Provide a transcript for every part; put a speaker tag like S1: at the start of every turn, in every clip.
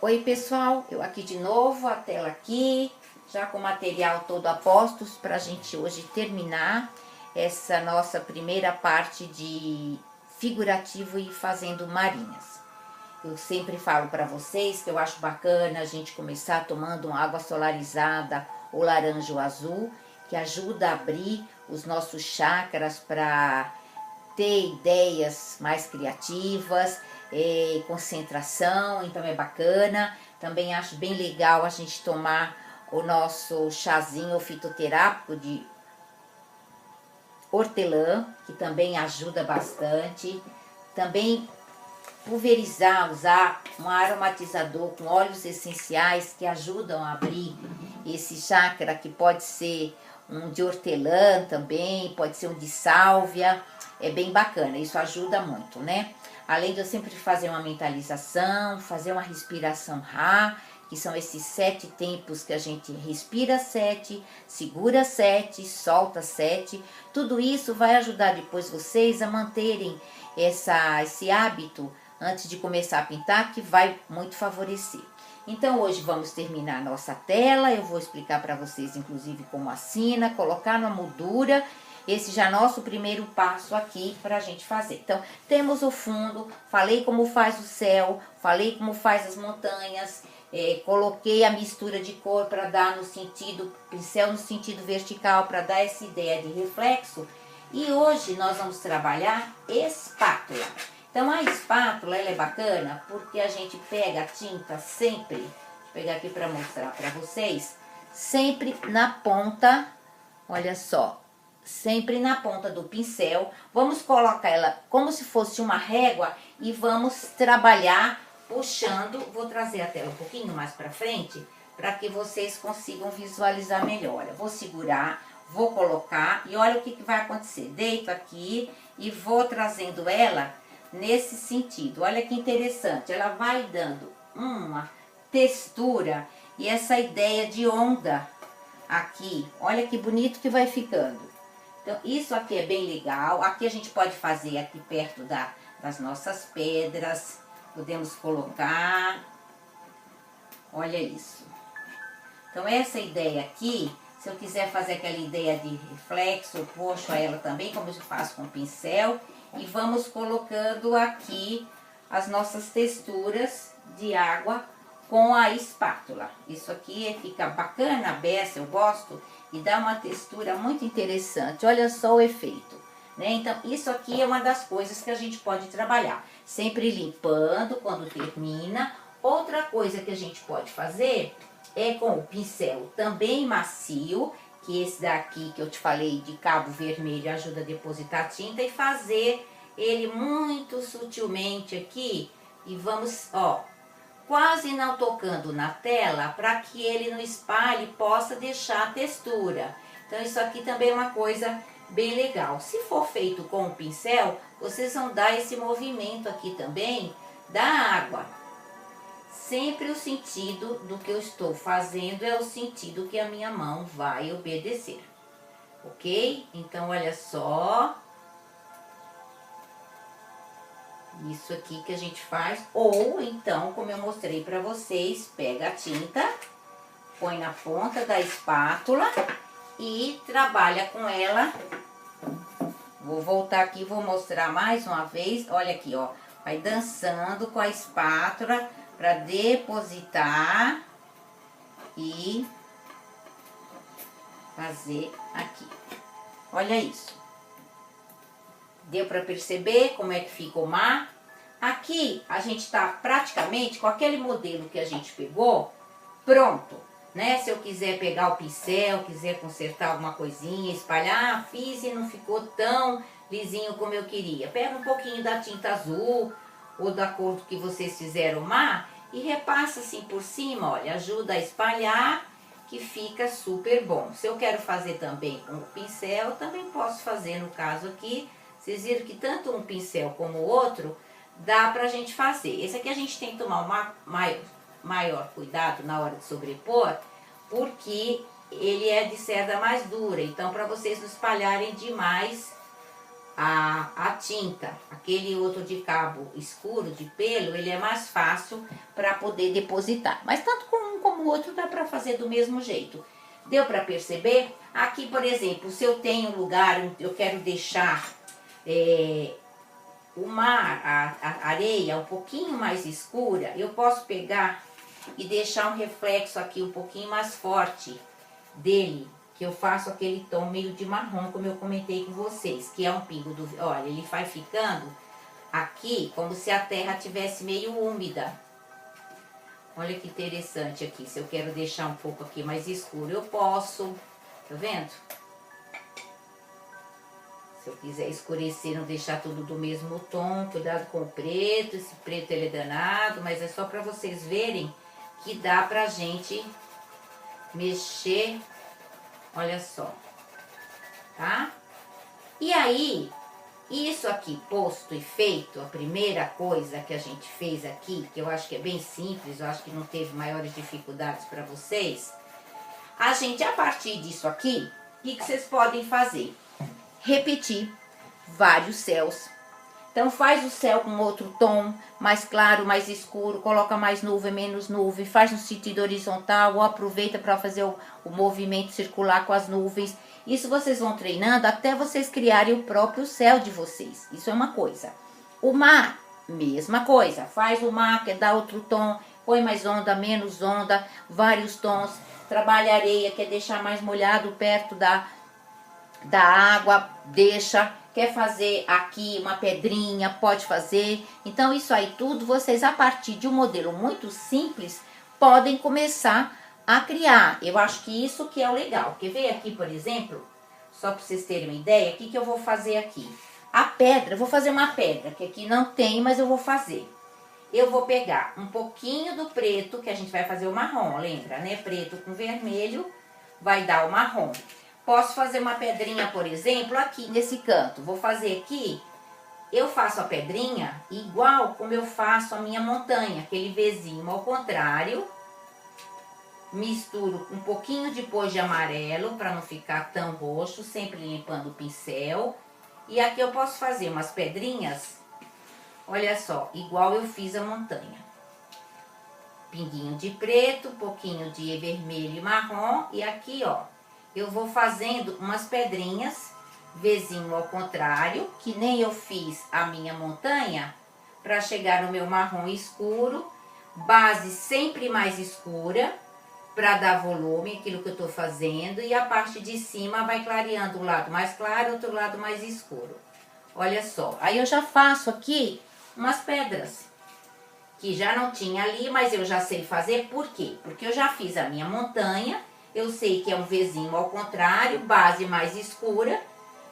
S1: Oi pessoal, eu aqui de novo, a tela aqui, já com o material todo a postos para a gente hoje terminar essa nossa primeira parte de figurativo e fazendo marinhas. Eu sempre falo para vocês que eu acho bacana a gente começar tomando uma água solarizada ou laranja ou azul, que ajuda a abrir os nossos chakras para ter ideias mais criativas, concentração, então é bacana. Também acho bem legal a gente tomar o nosso chazinho fitoterápico de hortelã, que também ajuda bastante. Também pulverizar, usar um aromatizador com óleos essenciais que ajudam a abrir esse chakra, que pode ser um de hortelã também, pode ser um de sálvia, é bem bacana, isso ajuda muito, né? Além de eu sempre fazer uma mentalização, fazer uma respiração Ra, que são esses 7 tempos que a gente respira 7, segura 7, solta 7. Tudo isso vai ajudar depois vocês a manterem esse hábito antes de começar a pintar, que vai muito favorecer. Então hoje vamos terminar a nossa tela, eu vou explicar para vocês inclusive como assina, colocar na moldura. Esse já é nosso primeiro passo aqui para a gente fazer. Então, temos o fundo, falei como faz o céu, falei como faz as montanhas, coloquei a mistura de cor para dar no sentido, pincel no sentido vertical, para dar essa ideia de reflexo. E hoje nós vamos trabalhar espátula. Então, a espátula, ela é bacana porque a gente pega a tinta sempre, vou pegar aqui para mostrar para vocês, sempre na ponta, olha só, sempre na ponta do pincel. Vamos colocar ela como se fosse uma régua e vamos trabalhar puxando. Vou trazer a tela um pouquinho mais para frente para que vocês consigam visualizar melhor. Olha, vou segurar, vou colocar e olha o que vai acontecer. Deito aqui e vou trazendo ela nesse sentido. Olha que interessante, ela vai dando uma textura e essa ideia de onda aqui. Olha que bonito que vai ficando. Então, isso aqui é bem legal. Aqui a gente pode fazer aqui perto das nossas pedras. Podemos colocar. Olha isso. Então, essa ideia aqui, se eu quiser fazer aquela ideia de reflexo, eu puxo ela também, como eu faço com o pincel. E vamos colocando aqui as nossas texturas de água com a espátula. Isso aqui fica bacana, a beça, eu gosto, e dá uma textura muito interessante. Olha só o efeito, né? Então, isso aqui é uma das coisas que a gente pode trabalhar. Sempre limpando quando termina. Outra coisa que a gente pode fazer é com o pincel também macio, que esse daqui que eu te falei de cabo vermelho ajuda a depositar tinta, e fazer ele muito sutilmente aqui. E vamos, ó, quase não tocando na tela, para que ele no espalhe possa deixar a textura. Então isso aqui também é uma coisa bem legal. Se for feito com o pincel, vocês vão dar esse movimento aqui também da água. Sempre o sentido do que eu estou fazendo é o sentido que a minha mão vai obedecer. Ok? Então olha só. Isso aqui que a gente faz, ou então, como eu mostrei para vocês, pega a tinta, põe na ponta da espátula e trabalha com ela. Vou voltar aqui, vou mostrar mais uma vez. Olha aqui, ó, vai dançando com a espátula para depositar e fazer aqui. Olha isso. Deu para perceber como é que fica o mar? Aqui a gente está praticamente com aquele modelo que a gente pegou, pronto, né? Se eu quiser pegar o pincel, quiser consertar alguma coisinha, espalhar, fiz e não ficou tão lisinho como eu queria. Pega um pouquinho da tinta azul ou da cor que vocês fizeram o mar e repassa assim por cima, olha, ajuda a espalhar, que fica super bom. Se eu quero fazer também com o pincel, também posso fazer no caso aqui. Vocês viram que tanto um pincel como o outro dá pra gente fazer. Esse aqui a gente tem que tomar maior cuidado na hora de sobrepor, porque ele é de cerda mais dura. Então, para vocês não espalharem demais a tinta. Aquele outro de cabo escuro, de pelo, ele é mais fácil para poder depositar. Mas tanto com um como o outro dá para fazer do mesmo jeito. Deu para perceber? Aqui, por exemplo, se eu tenho um lugar, eu quero deixar o mar, a areia um pouquinho mais escura, eu posso pegar e deixar um reflexo aqui um pouquinho mais forte dele, que eu faço aquele tom meio de marrom, como eu comentei com vocês, que é um pingo do... Olha, ele vai ficando aqui como se a terra tivesse meio úmida. Olha que interessante aqui, se eu quero deixar um pouco aqui mais escuro, eu posso, tá vendo? Se eu quiser escurecer, não deixar tudo do mesmo tom, cuidado com o preto, esse preto ele é danado, mas é só para vocês verem que dá pra gente mexer, olha só, tá? E aí, isso aqui posto e feito, a primeira coisa que a gente fez aqui, que eu acho que é bem simples, eu acho que não teve maiores dificuldades para vocês, a gente, a partir disso aqui, o que vocês podem fazer? Repetir vários céus. Então faz o céu com outro tom, mais claro, mais escuro, coloca mais nuvem, menos nuvem, faz no sentido horizontal, ou aproveita para fazer o movimento circular com as nuvens. Isso vocês vão treinando até vocês criarem o próprio céu de vocês. Isso é uma coisa. O mar, mesma coisa. Faz o mar, quer dar outro tom, põe mais onda, menos onda, vários tons. Trabalha a areia, quer deixar mais molhado perto da água, deixa. Quer fazer aqui uma pedrinha, pode fazer. Então isso aí tudo vocês, a partir de um modelo muito simples, podem começar a criar. Eu acho que isso que é o legal. Quer ver aqui, por exemplo? Só para vocês terem uma ideia, o que eu vou fazer aqui? A pedra, eu vou fazer uma pedra, que aqui não tem, mas eu vou fazer. Eu vou pegar um pouquinho do preto, que a gente vai fazer o marrom, lembra, né? Preto com vermelho vai dar o marrom. Posso fazer uma pedrinha, por exemplo, aqui nesse canto. Vou fazer aqui, eu faço a pedrinha igual como eu faço a minha montanha, aquele Vzinho ao contrário. Misturo um pouquinho depois de amarelo, para não ficar tão roxo, sempre limpando o pincel. E aqui eu posso fazer umas pedrinhas, olha só, igual eu fiz a montanha. Pinguinho de preto, um pouquinho de vermelho e marrom, e aqui, ó, eu vou fazendo umas pedrinhas, Vzinho ao contrário, que nem eu fiz a minha montanha, para chegar no meu marrom escuro, base sempre mais escura, para dar volume, aquilo que eu tô fazendo, e a parte de cima vai clareando um lado mais claro, outro lado mais escuro. Olha só, aí eu já faço aqui umas pedras, que já não tinha ali, mas eu já sei fazer, por quê? Porque eu já fiz a minha montanha, eu sei que é um Vzinho ao contrário, base mais escura,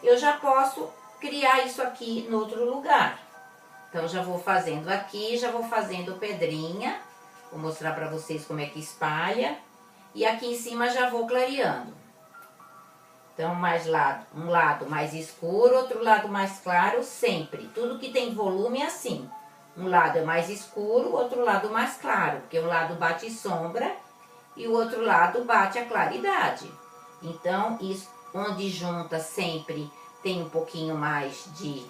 S1: eu já posso criar isso aqui no outro lugar. Então, já vou fazendo aqui, já vou fazendo pedrinha, vou mostrar pra vocês como é que espalha, e aqui em cima já vou clareando. Então, um lado mais escuro, outro lado mais claro, sempre. Tudo que tem volume é assim. Um lado é mais escuro, outro lado mais claro, porque um lado bate sombra e o outro lado bate a claridade. Então, isso, onde junta sempre tem um pouquinho mais de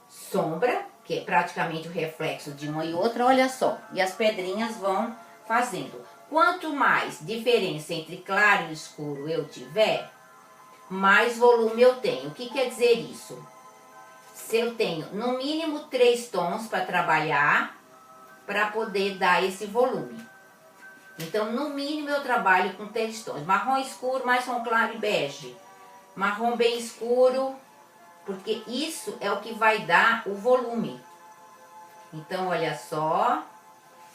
S1: sombra, que é praticamente o reflexo de uma e outra, olha só. E as pedrinhas vão fazendo. Quanto mais diferença entre claro e escuro eu tiver, mais volume eu tenho. O que quer dizer isso? Se eu tenho no mínimo 3 tons para trabalhar, para poder dar esse volume. Então, no mínimo, eu trabalho com 3 tons. Marrom escuro, marrom claro e bege. Marrom bem escuro, porque isso é o que vai dar o volume. Então, olha só.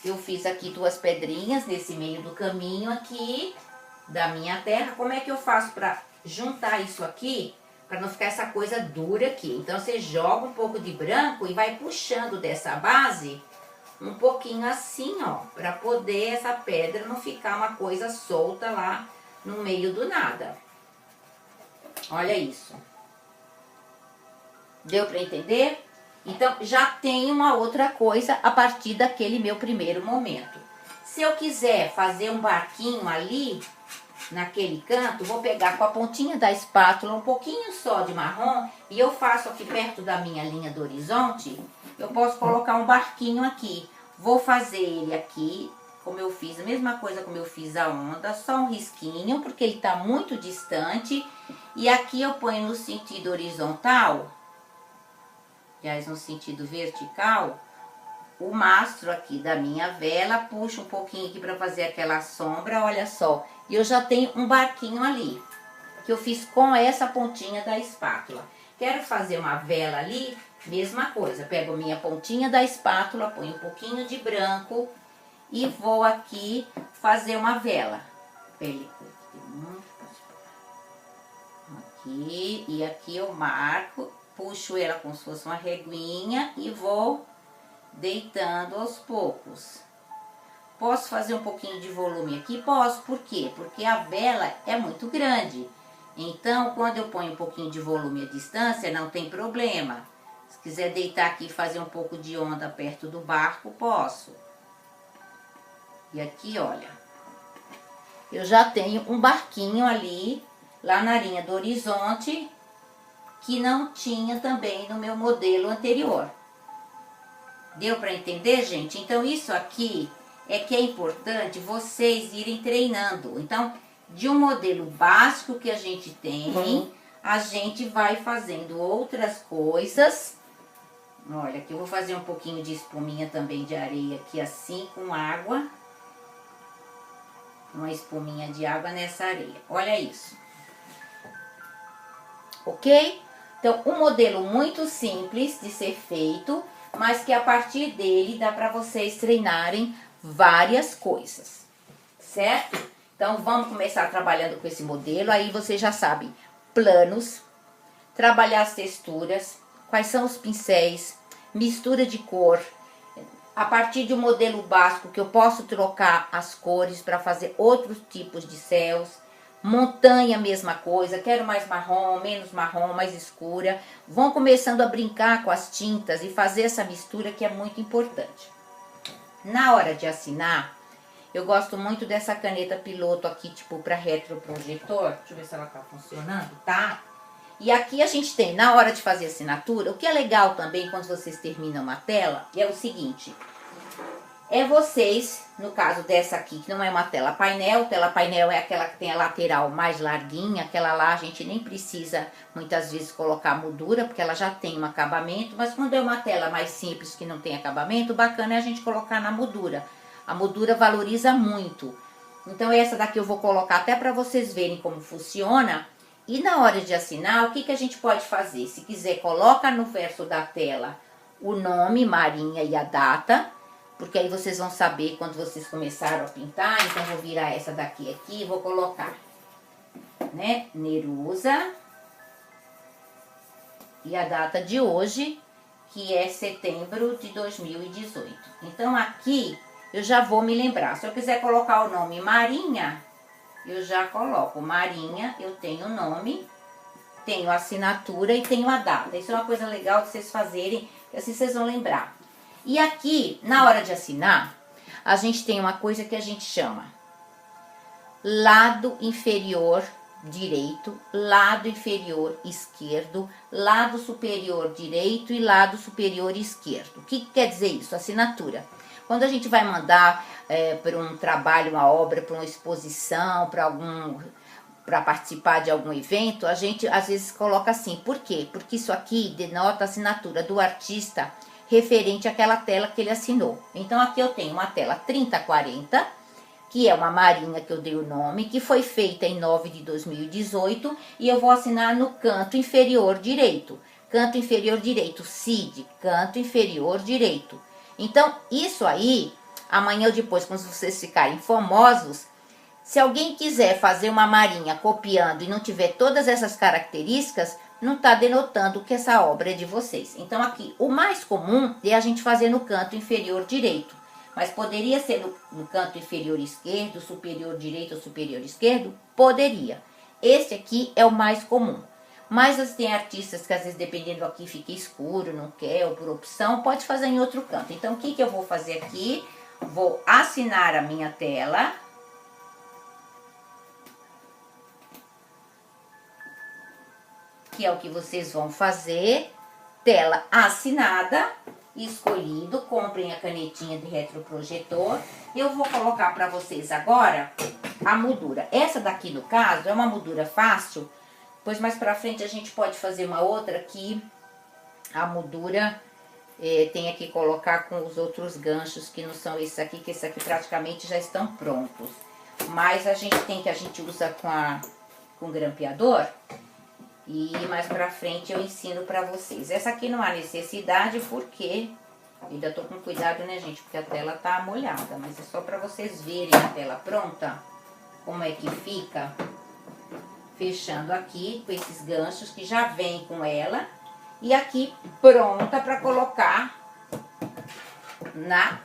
S1: Eu fiz aqui 2 pedrinhas nesse meio do caminho aqui, da minha terra. Como é que eu faço para juntar isso aqui, para não ficar essa coisa dura aqui? Então, você joga um pouco de branco e vai puxando dessa base um pouquinho assim, ó, para poder essa pedra não ficar uma coisa solta lá no meio do nada. Olha isso. Deu para entender? Então, já tem uma outra coisa a partir daquele meu primeiro momento. Se eu quiser fazer um barquinho ali, naquele canto, vou pegar com a pontinha da espátula um pouquinho só de marrom e eu faço aqui perto da minha linha do horizonte, eu posso colocar um barquinho aqui. Vou fazer ele aqui, como eu fiz, a mesma coisa como eu fiz a onda, só um risquinho, porque ele tá muito distante. E aqui eu ponho no sentido horizontal, aliás, no sentido vertical, o mastro aqui da minha vela, puxo um pouquinho aqui para fazer aquela sombra, olha só. E eu já tenho um barquinho ali, que eu fiz com essa pontinha da espátula. Quero fazer uma vela ali, mesma coisa. Pego minha pontinha da espátula, ponho um pouquinho de branco e vou aqui fazer uma vela. Aqui, e aqui eu marco, puxo ela como se fosse uma reguinha e vou deitando aos poucos. Posso fazer um pouquinho de volume aqui? Posso. Por quê? Porque a vela é muito grande. Então, quando eu ponho um pouquinho de volume à distância, não tem problema. Se quiser deitar aqui e fazer um pouco de onda perto do barco, posso. E aqui, olha, eu já tenho um barquinho ali, lá na linha do horizonte, que não tinha também no meu modelo anterior. Deu para entender, gente? Então, isso aqui é que é importante vocês irem treinando. Então, de um modelo básico que a gente tem, a gente vai fazendo outras coisas. Olha, aqui eu vou fazer um pouquinho de espuminha também de areia aqui, assim, com água. Uma espuminha de água nessa areia. Olha isso. Ok? Então, um modelo muito simples de ser feito, mas que a partir dele dá para vocês treinarem várias coisas, certo? Então, vamos começar trabalhando com esse modelo. Aí você já sabe, planos, trabalhar as texturas, quais são os pincéis, mistura de cor. A partir de um modelo básico que eu posso trocar as cores para fazer outros tipos de céus. Montanha, mesma coisa, quero mais marrom, menos marrom, mais escura. Vão começando a brincar com as tintas e fazer essa mistura que é muito importante. Na hora de assinar, eu gosto muito dessa caneta piloto aqui, tipo para retroprojetor. Deixa eu ver se ela tá funcionando, tá? E aqui a gente tem, na hora de fazer assinatura, o que é legal também quando vocês terminam uma tela, é o seguinte. É vocês, no caso dessa aqui, que não é uma tela painel é aquela que tem a lateral mais larguinha, aquela lá a gente nem precisa muitas vezes colocar moldura, porque ela já tem um acabamento, mas quando é uma tela mais simples que não tem acabamento, o bacana é a gente colocar na moldura. A moldura valoriza muito. Então essa daqui eu vou colocar até para vocês verem como funciona. E na hora de assinar, o que a gente pode fazer? Se quiser, coloca no verso da tela o nome, Marinha, e a data, porque aí vocês vão saber quando vocês começaram a pintar. Então, vou virar essa daqui aqui e vou colocar, né, Nerusa, e a data de hoje, que é setembro de 2018. Então, aqui eu já vou me lembrar. Se eu quiser colocar o nome Marinha, eu já coloco Marinha, eu tenho o nome, tenho a assinatura e tenho a data. Isso é uma coisa legal de vocês fazerem, que assim vocês vão lembrar. E aqui, na hora de assinar, a gente tem uma coisa que a gente chama lado inferior direito, lado inferior esquerdo, lado superior direito e lado superior esquerdo. O que quer dizer isso? Assinatura. Quando a gente vai mandar para um trabalho, uma obra, para uma exposição, para participar de algum evento, a gente às vezes coloca assim. Por quê? Porque isso aqui denota a assinatura do artista referente àquela tela que ele assinou. Então aqui eu tenho uma tela 3040, que é uma Marinha que eu dei o nome, que foi feita em 9 de 2018, e eu vou assinar no canto inferior direito. Canto inferior direito, CID, canto inferior direito. Então, isso aí, amanhã ou depois, quando vocês ficarem famosos, se alguém quiser fazer uma Marinha copiando e não tiver todas essas características, não está denotando que essa obra é de vocês. Então, aqui, o mais comum é a gente fazer no canto inferior direito. Mas poderia ser no canto inferior esquerdo, superior direito ou superior esquerdo? Poderia. Esse aqui é o mais comum. Mas tem artistas que às vezes, dependendo aqui, fica escuro, não quer, ou por opção, pode fazer em outro canto. Então, o que eu vou fazer aqui? Vou assinar a minha tela. que é o que vocês vão fazer. Tela assinada, escolhido, comprem a canetinha de retroprojetor. Eu vou colocar para vocês agora a moldura. Essa daqui, no caso, é uma moldura fácil, pois mais pra frente a gente pode fazer uma outra que a moldura tenha que colocar com os outros ganchos, que não são esse aqui, que esse aqui praticamente já estão prontos. Mas a gente usa com grampeador. E mais pra frente eu ensino pra vocês. Essa aqui não há necessidade porque... Ainda tô com cuidado, né, gente? Porque a tela tá molhada. Mas é só pra vocês verem a tela pronta. Como é que fica. Fechando aqui com esses ganchos que já vem com ela. E aqui pronta pra colocar na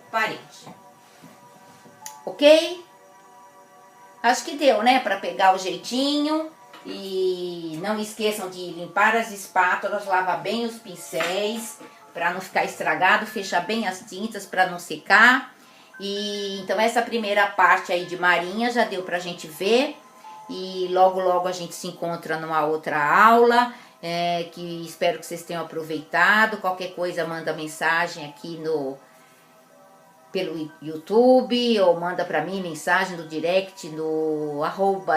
S1: parede. Ok? Acho que deu, né? Pra pegar o jeitinho. E não esqueçam de limpar as espátulas, lavar bem os pincéis para não ficar estragado, fechar bem as tintas para não secar. E então essa primeira parte aí de Marinha já deu pra gente ver. E logo a gente se encontra numa outra aula, que espero que vocês tenham aproveitado. Qualquer coisa manda mensagem aqui pelo YouTube, ou manda pra mim mensagem no direct, no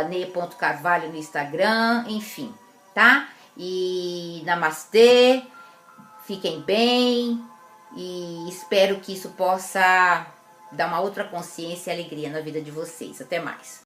S1: @ne.carvalho no Instagram, enfim, tá? E namastê, fiquem bem e espero que isso possa dar uma outra consciência e alegria na vida de vocês. Até mais.